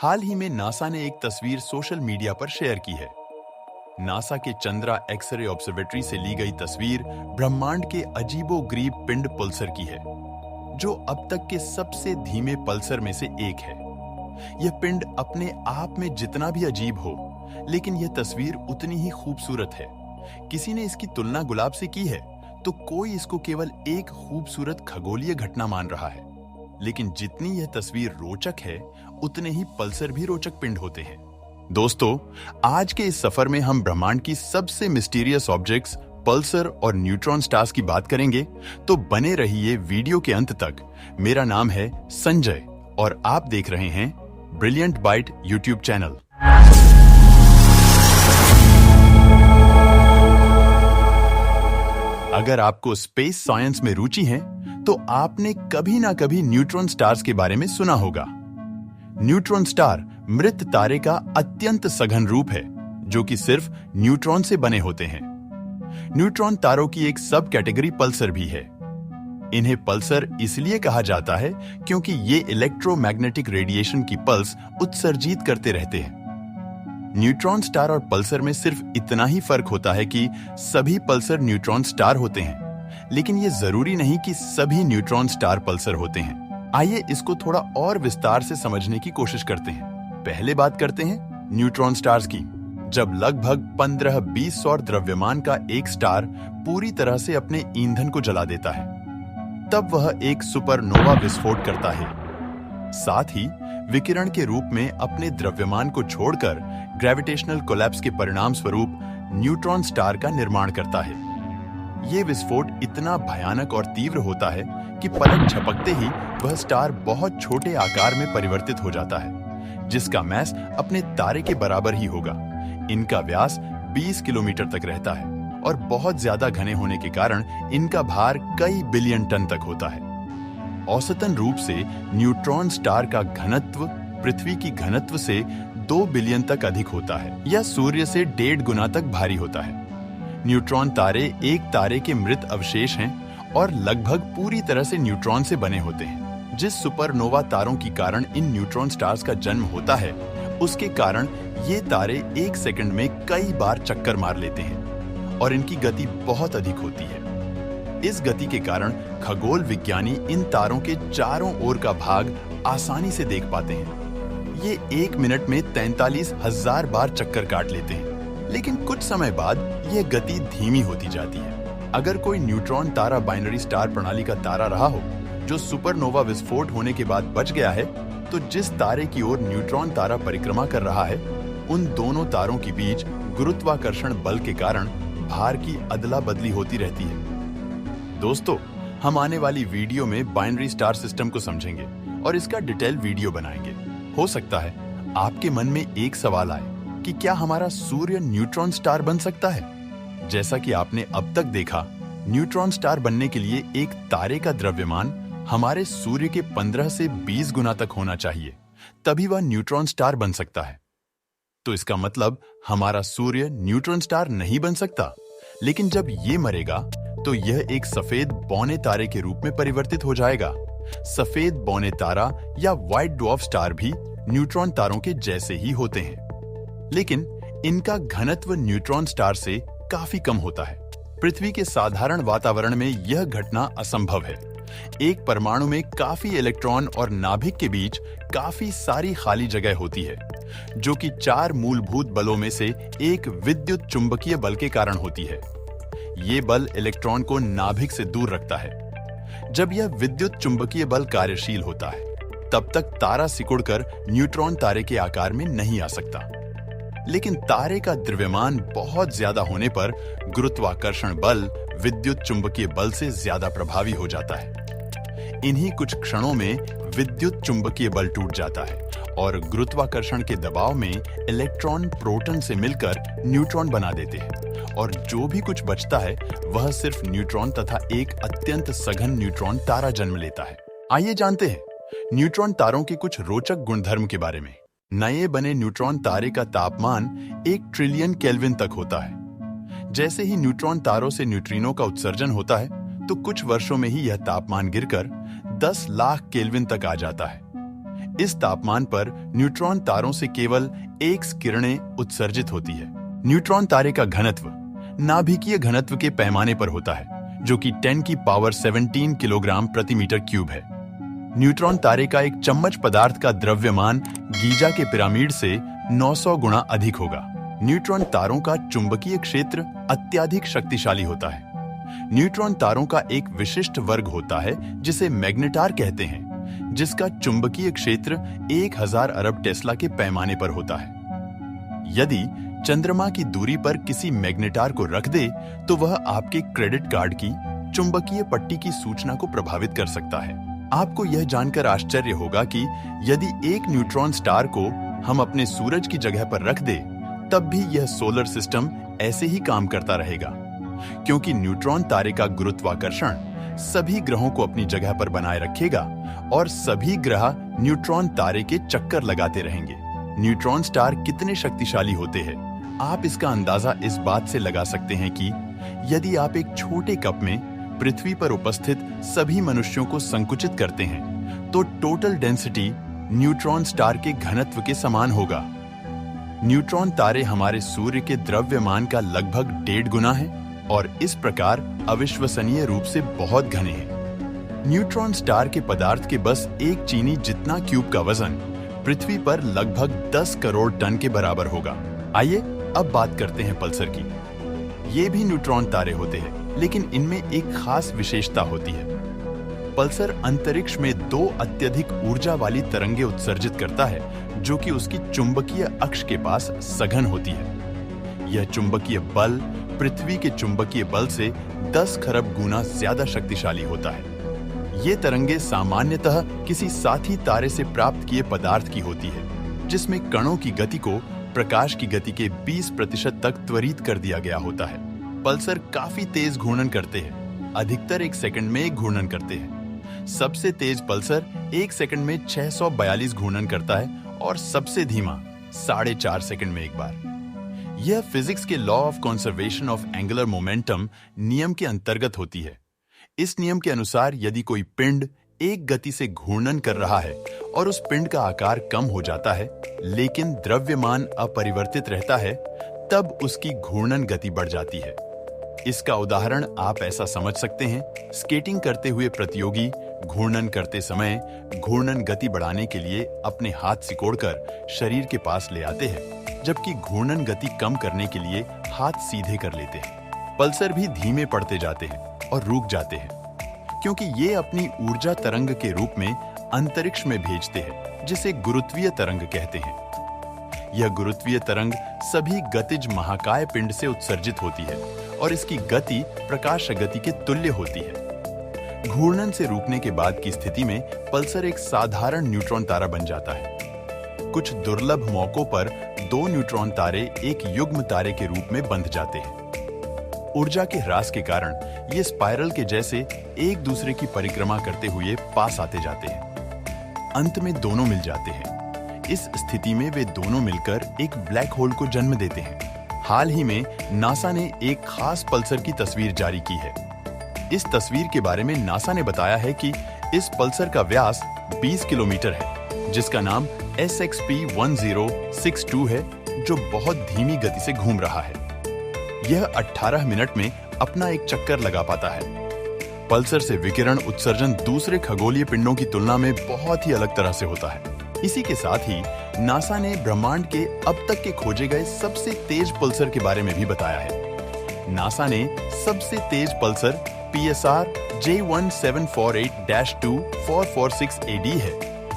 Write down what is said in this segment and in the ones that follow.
हाल ही में नासा ने एक तस्वीर सोशल मीडिया पर शेयर की है। नासा के चंद्रा एक्स-रे ऑब्जर्वेटरी से ली गई तस्वीर ब्रह्मांड के अजीबोगरीब पिंड पल्सर की है, जो अब तक के सबसे धीमे पल्सर में से एक है। यह पिंड अपने आप में जितना भी अजीब हो, लेकिन यह तस्वीर उतनी ही खूबसूरत है। किसी ने इसकी तुलना गुलाब से की है, तो कोई इसको केवल एक खूबसूरत खगोलीय घटना मान रहा है। लेकिन जितनी यह तस्वीर रोचक है, उतने ही पल्सर भी रोचक पिंड होते हैं। दोस्तों, आज के इस सफर में हम ब्रह्मांड की सबसे मिस्टीरियस ऑब्जेक्ट्स पल्सर और न्यूट्रॉन स्टार्स की बात करेंगे, तो बने रहिए वीडियो के अंत तक। मेरा नाम है संजय और आप देख रहे हैं ब्रिलियंट बाइट यूट्यूब चैनल। अगर आपको स्पेस साइंस में रुचि है, तो आपने कभी ना कभी न्यूट्रॉन स्टार्स के बारे में सुना होगा। न्यूट्रॉन स्टार मृत तारे का अत्यंत सघन रूप है, जो कि सिर्फ न्यूट्रॉन से बने होते हैं। न्यूट्रॉन तारों की एक सब कैटेगरी पल्सर भी है। इन्हें पल्सर इसलिए कहा जाता है क्योंकि ये इलेक्ट्रोमैग्नेटिक रेडिएशन की पल्स उत्सर्जित करते रहते हैं। न्यूट्रॉन स्टार और पल्सर में सिर्फ इतना ही फर्क होता है कि सभी पल्सर न्यूट्रॉन स्टार होते हैं, लेकिन यह जरूरी नहीं कि सभी न्यूट्रॉन स्टार पल्सर होते हैं। आइए इसको थोड़ा और विस्तार से समझने की कोशिश करते हैं। पहले बात करते हैं न्यूट्रॉन स्टार्स की। जब लगभग 15-20 सौर द्रव्यमान का एक स्टार पूरी तरह से अपने ईंधन को जला देता है, तब वह एक सुपरनोवा विस्फोट करता है। साथ ही विकिरण के रूप में अपने द्रव्यमान को छोड़कर ग्रेविटेशनल कोलैप्स के परिणाम स्वरूप न्यूट्रॉन स्टार का निर्माण करता है। ये विस्फोट इतना भयानक और तीव्र होता है कि पलक झपकते ही वह स्टार बहुत छोटे आकार में परिवर्तित हो जाता है, जिसका मैस अपने तारे के बराबर ही होगा। इनका व्यास 20 किलोमीटर तक रहता है और बहुत ज्यादा घने होने के कारण इनका भार कई बिलियन टन तक होता है। औसतन रूप से न्यूट्रॉन स्टार का घनत्व पृथ्वी की घनत्व से 2 बिलियन तक अधिक होता है, या सूर्य से 1.5 गुना तक भारी होता है। न्यूट्रॉन तारे एक तारे के मृत अवशेष हैं और लगभग पूरी तरह से न्यूट्रॉन से बने होते हैं। जिस सुपरनोवा तारों के कारण इन न्यूट्रॉन स्टार्स का जन्म होता है, उसके कारण ये तारे एक सेकंड में कई बार चक्कर मार लेते हैं और इनकी गति बहुत अधिक होती है। इस गति के कारण खगोल विज्ञानी इन तारों के चारों ओर का भाग आसानी से देख पाते हैं। ये 1 मिनट में 43,000 बार चक्कर काट लेते हैं, लेकिन कुछ समय बाद यह गति धीमी होती जाती है। अगर कोई न्यूट्रॉन तारा बाइनरी स्टार प्रणाली का तारा रहा हो, जो सुपरनोवा विस्फोट होने के बाद बच गया है, तो जिस तारे की ओर न्यूट्रॉन तारा परिक्रमा कर रहा है, उन दोनों तारों के बीच गुरुत्वाकर्षण बल के कारण भार की अदला बदली होती रहती है। दोस्तों, हम आने वाली वीडियो में बाइनरी स्टार सिस्टम को समझेंगे और इसका डिटेल वीडियो बनाएंगे। हो सकता है आपके मन में एक सवाल आए कि क्या हमारा सूर्य न्यूट्रॉन स्टार बन सकता है? जैसा कि आपने अब तक देखा, न्यूट्रॉन स्टार बनने के लिए एक तारे का द्रव्यमान हमारे सूर्य के 15 से 20 गुना तक होना चाहिए, तभी वह न्यूट्रॉन स्टार बन सकता है। तो इसका मतलब हमारा सूर्य न्यूट्रॉन स्टार नहीं बन सकता। लेकिन जब ये मरेगा, तो यह एक सफेद बौने तारे के रूप में परिवर्तित हो जाएगा। सफेद बौने तारा या व्हाइट ड्वार्फ स्टार भी न्यूट्रॉन तारों के जैसे ही होते हैं, लेकिन इनका घनत्व न्यूट्रॉन स्टार से काफी कम होता है। पृथ्वी के साधारण वातावरण में यह घटना असंभव है। एक परमाणु में काफी इलेक्ट्रॉन और नाभिक के बीच काफी सारी खाली जगह होती है, जो कि 4 मूलभूत बलों में से एक विद्युत चुंबकीय बल के कारण होती है। ये बल इलेक्ट्रॉन को नाभिक से दूर रखता है। जब यह विद्युत चुंबकीय बल कार्यशील होता है, तब तक तारा सिकुड़कर न्यूट्रॉन तारे के आकार में नहीं आ सकता। लेकिन तारे का द्रव्यमान बहुत ज्यादा होने पर गुरुत्वाकर्षण बल विद्युत चुंबकीय बल से ज्यादा प्रभावी हो जाता है। इन्हीं कुछ क्षणों में विद्युत चुंबकीय बल टूट जाता है और गुरुत्वाकर्षण के दबाव में इलेक्ट्रॉन प्रोटॉन से मिलकर न्यूट्रॉन बना देते हैं, और जो भी कुछ बचता है वह सिर्फ न्यूट्रॉन तथा एक अत्यंत सघन न्यूट्रॉन तारा जन्म लेता है। आइए जानते हैं न्यूट्रॉन तारों के कुछ रोचक गुणधर्म के बारे में। नए बने न्यूट्रॉन तारे का तापमान 1 ट्रिलियन केल्विन तक होता है। जैसे ही न्यूट्रॉन तारों से न्यूट्रिनो का उत्सर्जन होता है, तो कुछ वर्षों में ही यह तापमान गिरकर 10 लाख केल्विन तक आ जाता है। इस तापमान पर न्यूट्रॉन तारों से केवल एक्स किरणें उत्सर्जित होती है। न्यूट्रॉन तारे का घनत्व नाभिकीय घनत्व के पैमाने पर होता है, जो कि 10 की पावर 17 किलोग्राम प्रति मीटर क्यूब है। न्यूट्रॉन तारे का एक चम्मच पदार्थ का द्रव्यमान गीजा के पिरामिड से 900 गुना अधिक होगा। न्यूट्रॉन तारों का चुंबकीय क्षेत्र अत्यधिक शक्तिशाली होता है। न्यूट्रॉन तारों का एक विशिष्ट वर्ग होता है जिसे मैग्नेटार कहते हैं, जिसका चुंबकीय क्षेत्र 1000 अरब टेस्ला के पैमाने पर होता है। यदि चंद्रमा की दूरी पर किसी मैग्नेटार को रख दे तो वह आपके क्रेडिट कार्ड की चुंबकीय पट्टी की सूचना को प्रभावित कर सकता है। आपको यह जानकर आश्चर्य होगा कि यदि एक न्यूट्रॉन स्टार को हम अपने सूरज की जगह पर रख दे, तब भी यह सोलर सिस्टम ऐसे ही काम करता रहेगा, क्योंकि न्यूट्रॉन तारे का गुरुत्वाकर्षण सभी ग्रहों को अपनी जगह पर बनाए रखेगा और सभी ग्रह न्यूट्रॉन तारे के चक्कर लगाते रहेंगे। न्यूट्रॉन स्टार कितने शक्तिशाली होते हैं, आप इसका अंदाजा इस बात से लगा सकते हैं कि यदि आप एक छोटे कप में पृथ्वी पर उपस्थित सभी मनुष्यों को संकुचित करते हैं, तो टोटल डेंसिटी न्यूट्रॉन स्टार के घनत्व के समान होगा। न्यूट्रॉन तारे हमारे सूर्य के द्रव्यमान का लगभग 1.5 गुना है और इस प्रकार अविश्वसनीय रूप से बहुत घने हैं। न्यूट्रॉन स्टार के पदार्थ के बस एक चीनी जितना क्यूब का वजन पृथ्वी पर लगभग 10 करोड़ टन के बराबर होगा। आइए अब बात करते हैं पल्सर की। ये भी न्यूट्रॉन तारे होते हैं, लेकिन इनमें एक खास विशेषता होती है। पल्सर अंतरिक्ष में 2 अत्यधिक ऊर्जा वाली तरंगें उत्सर्जित करता है, जो कि उसकी चुंबकीय अक्ष के पास सघन होती है। यह चुंबकीय बल पृथ्वी के चुंबकीय बल से 10 खरब गुना ज्यादा शक्तिशाली होता है। ये तरंगें सामान्यतः किसी साथी तारे से प्राप्त किए पदार्थ की होती है, जिसमें कणों की गति को प्रकाश की गति के 20% तक त्वरित कर दिया गया होता है। पल्सर काफी तेज घूर्णन करते हैं, अधिकतर 1 सेकंड में 1 घूर्णन करते हैं। सबसे तेज पल्सर 1 सेकंड में 642 घूर्णन करता है और सबसे धीमा 4.5 सेकंड में 1 बार। यह फिजिक्स के law of conservation of angular momentum नियम के अंतर्गत होती है। इस नियम के अनुसार यदि कोई पिंड एक गति से घूर्णन कर रहा है और उस पिंड का आकार कम हो जाता है, लेकिन द्रव्यमान अपरिवर्तित रहता है, तब उसकी घूर्णन गति बढ़ जाती है। इसका उदाहरण आप ऐसा समझ सकते हैं, स्केटिंग करते हुए प्रतियोगी घूर्णन करते समय घूर्णन गति बढ़ाने के लिए अपने हाथ सिकोड़कर शरीर के पास ले आते हैं, जबकि घूर्णन गति कम करने के लिए हाथ सीधे कर लेते हैं। पल्सर भी धीमे पड़ते जाते हैं और रुक जाते हैं, क्योंकि ये अपनी ऊर्जा तरंग के रूप में अंतरिक्ष में भेजते हैं, जिसे गुरुत्वीय तरंग कहते हैं। यह गुरुत्वीय तरंग सभी गतिज महाकाय पिंड से उत्सर्जित होती है और इसकी गति प्रकाश गति के तुल्य होती है। घूर्णन से रुकने के बाद की स्थिति में पल्सर एक साधारण न्यूट्रॉन तारा बन जाता है। कुछ दुर्लभ मौकों पर 2 न्यूट्रॉन तारे एक युग्म तारे के रूप में बंध जाते हैं। ऊर्जा के ह्रास के कारण ये स्पाइरल के जैसे एक दूसरे की परिक्रमा करते हुए पास आते जाते हैं। अंत में दोनों मिल जाते हैं। इस स्थिति में वे दोनों मिलकर एक ब्लैक होल को जन्म देते हैं। हाल ही में नासा ने एक खास पल्सर की तस्वीर जारी की है। इस तस्वीर के बारे में नासा ने बताया है कि इस पल्सर का व्यास 20 किलोमीटर है, जिसका नाम SXP1062 है, जो बहुत धीमी गति से घूम रहा है। यह 18 मिनट में अपना एक चक्कर लगा पाता है। पल्सर से विकिरण उत्सर्जन दूसरे खगोलीय पिंडों की तुलना में बहुत ही अलग तरह से होता है। इसी के साथ ही नासा ने ब्रह्मांड के अब तक के खोजे गए सबसे तेज पल्सर के बारे में भी बताया है। नासा ने सबसे तेज पल्सर PSR J1748-2 446 AD है,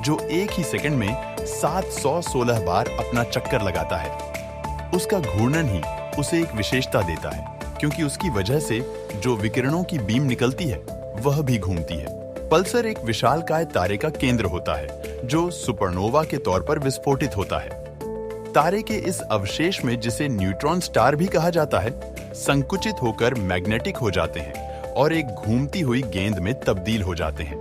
जो एक ही सेकंड में 716 बार अपना चक्कर लगाता है। उसका घूर्णन ही उसे एक विशेषता देता है, क्योंकि उसकी वजह से जो विकिरणों की बीम निकलती है वह भी घूमती है। पल्सर एक विशालकाय तारे का केंद्र होता है, जो सुपरनोवा के तौर पर विस्फोटित होता है। तारे के इस अवशेष में, जिसे न्यूट्रॉन स्टार भी कहा जाता है, संकुचित होकर मैग्नेटिक हो जाते हैं और एक घूमती हुई गेंद में तब्दील हो जाते हैं।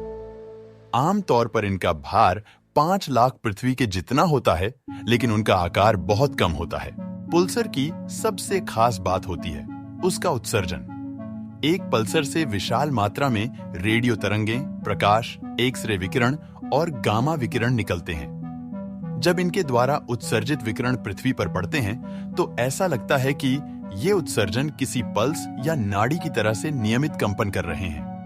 आमतौर पर इनका भार 5 लाख पृथ्वी के जितना होता है, लेकिन उनका आकार बहुत कम होता है। पल्सर की सबसे खास बात होती है उसका उत्सर्जन। एक पल्सर से विशाल मात्रा में रेडियो तरंगें, प्रकाश, एक्स-रे विकिरण और गामा विकिरण निकलते हैं। जब इनके द्वारा उत्सर्जित विकिरण पृथ्वी पर पड़ते हैं तो ऐसा लगता है कि ये उत्सर्जन किसी पल्स या नाड़ी की तरह से नियमित कंपन कर रहे हैं।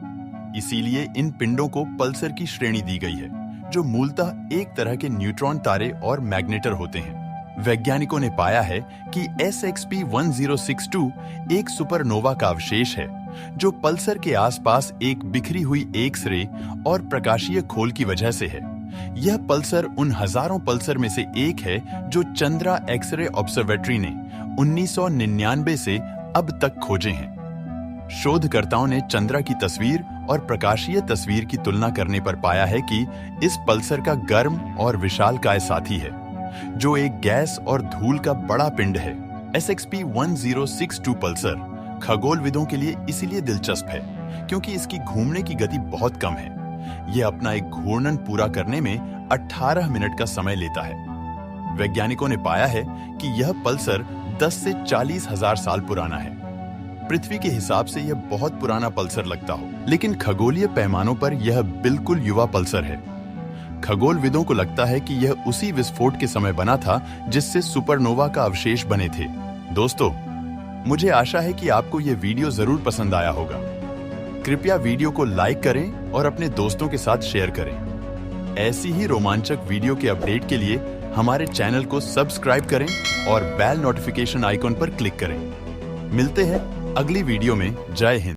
इसीलिए इन पिंडों को पल्सर की श्रेणी दी गई है, जो मूलतः एक तरह के न्यूट्रॉन तारे और मैग्नेटर होते हैं। वैज्ञानिकों ने पाया है कि SXP1062 एक सुपरनोवा का अवशेष है, जो पल्सर के आसपास एक बिखरी हुई एक्स रे और प्रकाशीय खोल की वजह से है। यह पल्सर उन हजारों पल्सर में से एक है जो चंद्रा एक्स-रे ऑब्जर्वेटरी ने 1999 से अब तक खोजे हैं। शोधकर्ताओं ने चंद्रा की तस्वीर और प्रकाशीय तस्वीर की तुलना करने पर पाया है कि इस पल्सर का गर्म और विशालकाय साथी है, जो एक गैस और धूल का बड़ा पिंड है। SXP1062 पल्सर खगोलविदों के लिए इसीलिए दिलचस्प है क्योंकि इसकी घूमने की गति बहुत कम है। यह अपना एक घूर्णन पूरा करने में 18 मिनट का समय लेता है। वैज्ञानिकों ने पाया है कि यह पल्सर 10 से 40 हजार साल पुराना है। पृथ्वी के हिसाब से यह बहुत पुराना पल्सर लगता हो, लेकिन खगोलीय पैमानों पर यह बिल्कुल युवा पल्सर है। खगोलविदों को लगता है कि यह उसी विस्फोट के समय बना था जिससे सुपरनोवा का अवशेष बने थे। दोस्तों, मुझे आशा है कि आपको यह वीडियो जरूर पसंद आया होगा। कृपया वीडियो को लाइक करें और अपने दोस्तों के साथ शेयर करें। ऐसी ही रोमांचक वीडियो के अपडेट के लिए हमारे चैनल को सब्सक्राइब करें और बेल नोटिफिकेशन आइकॉन पर क्लिक करें। मिलते हैं अगली वीडियो में। जय हिंद।